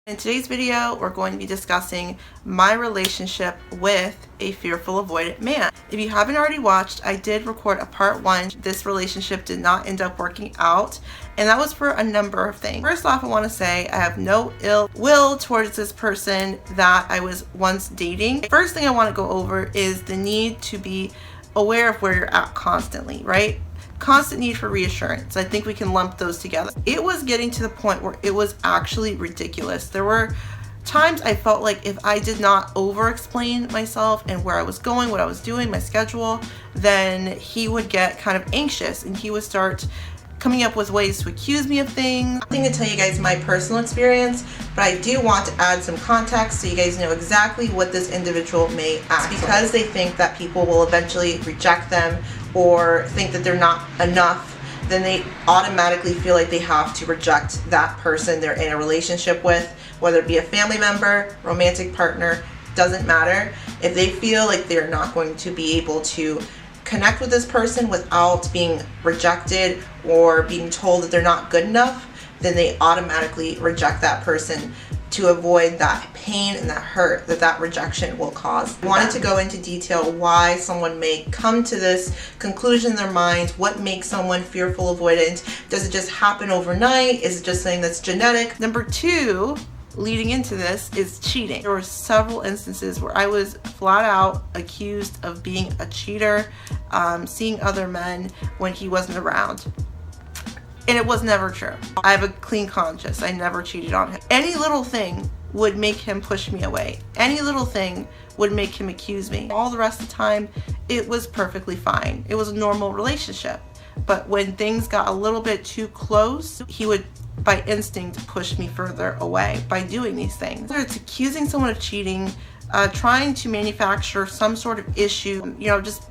In today's video, we're going to be discussing my relationship with a fearful avoidant man. If you haven't already watched, I did record a part 1. This relationship did not end up working out, and that was for a number of things. First off, I want to say I have no ill will towards this person that I was once dating. First thing I want to go over is the need to be aware of where you're at constantly, right? Constant need for reassurance. I think we can lump those together. It was getting to the point where it was actually ridiculous. There were times I felt like if I did not over-explain myself and where I was going, what I was doing, my schedule, then he would get kind of anxious and he would start coming up with ways to accuse me of things. I'm going to tell you guys my personal experience, but I do want to add some context so you guys know exactly what this individual may act. Because they think that people will eventually reject them or think that they're not enough, then they automatically feel like they have to reject that person they're in a relationship with, whether it be a family member, romantic partner, doesn't matter. If they feel like they're not going to be able to connect with this person without being rejected or being told that they're not good enough, then they automatically reject that person to avoid that pain and that hurt that rejection will cause. I wanted to go into detail why someone may come to this conclusion in their mind. What makes someone fearful avoidant? Does it just happen overnight? Is it just something that's genetic? Number 2, leading into this, is cheating. There were several instances where I was flat out accused of being a cheater, seeing other men when he wasn't around. And it was never true. I have a clean conscience. I never cheated on him. Any little thing would make him push me away. Any little thing would make him accuse me. All the rest of the time, it was perfectly fine. It was a normal relationship. But when things got a little bit too close, he would, by instinct, push me further away by doing these things. Whether it's accusing someone of cheating, trying to manufacture some sort of issue, just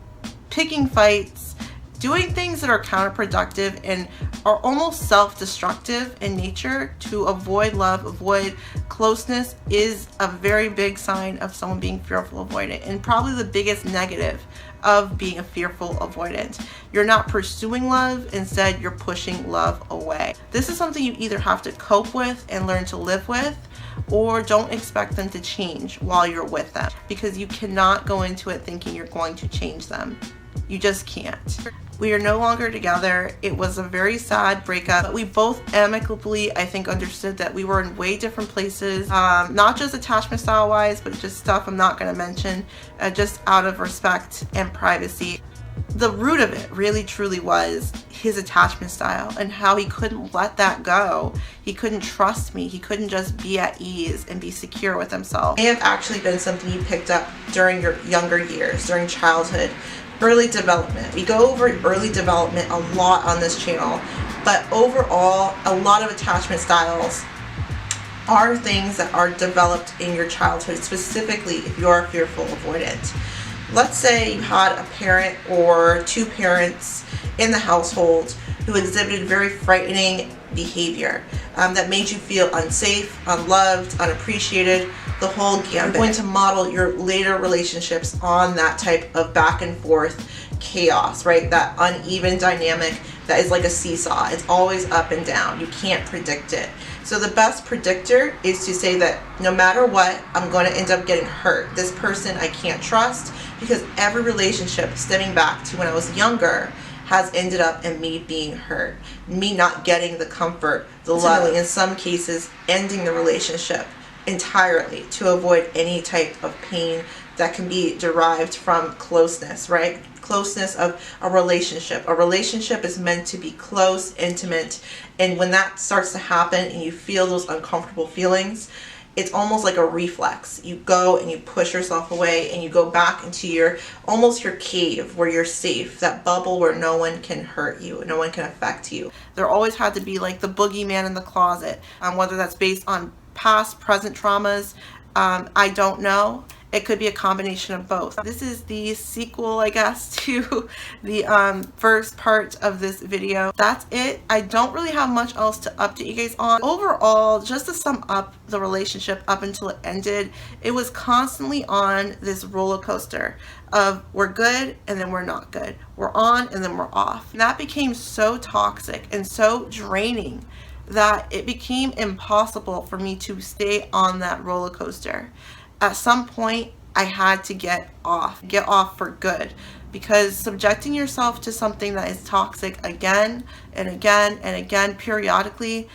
picking fights, doing things that are counterproductive and are almost self-destructive in nature to avoid love, avoid closeness, is a very big sign of someone being fearful avoidant, and probably the biggest negative of being a fearful avoidant. You're not pursuing love, instead you're pushing love away. This is something you either have to cope with and learn to live with, or don't expect them to change while you're with them, because you cannot go into it thinking you're going to change them. You just can't. We are no longer together. It was a very sad breakup, but we both amicably, I think, understood that we were in way different places, not just attachment style wise, but just stuff I'm not going to mention, just out of respect and privacy. The root of it really truly was his attachment style and how he couldn't let that go. He couldn't trust me. He couldn't just be at ease and be secure with himself. It may have actually been something you picked up during your younger years, during childhood. Early development. We go over early development a lot on this channel, but overall, a lot of attachment styles are things that are developed in your childhood, specifically if you're fearful avoidant. Let's say you had a parent or 2 parents in the household who exhibited very frightening behavior that made you feel unsafe, unloved, unappreciated, the whole gambit. You're going to model your later relationships on that type of back and forth chaos, right? That uneven dynamic that is like a seesaw. It's always up and down. You can't predict it. So the best predictor is to say that no matter what, I'm going to end up getting hurt. This person I can't trust, because every relationship stemming back to when I was younger has ended up in me being hurt, me not getting the comfort, the love, in some cases ending the relationship entirely to avoid any type of pain that can be derived from closeness, right? Closeness of a relationship. A relationship is meant to be close, intimate, and when that starts to happen and you feel those uncomfortable feelings, it's almost like a reflex. You go and you push yourself away and you go back into your cave where you're safe, that bubble where no one can hurt you, no one can affect you. There always had to be like the boogeyman in the closet, whether that's based on past, present traumas, I don't know. It could be a combination of both. This is the sequel, I guess, to the first part of this video. That's it. I don't really have much else to update you guys on. Overall, just to sum up the relationship up until it ended, it was constantly on this roller coaster of we're good and then we're not good. We're on and then we're off. And that became so toxic and so draining that it became impossible for me to stay on that roller coaster. At some point, I had to get off for good, because subjecting yourself to something that is toxic again and again and again periodically,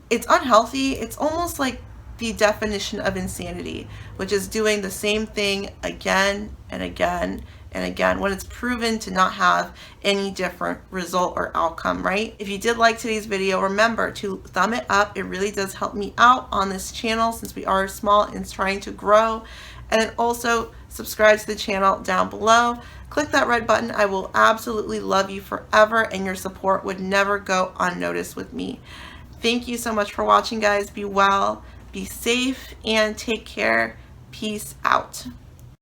it's unhealthy. It's almost like the definition of insanity, which is doing the same thing again and again and again when it's proven to not have any different result or outcome, right? If you did like today's video, remember to thumb it up. It really does help me out on this channel since we are small and trying to grow. And then also subscribe to the channel down below. Click that red button. I will absolutely love you forever, and your support would never go unnoticed with me. Thank you so much for watching, guys. Be well, be safe, and take care. Peace out.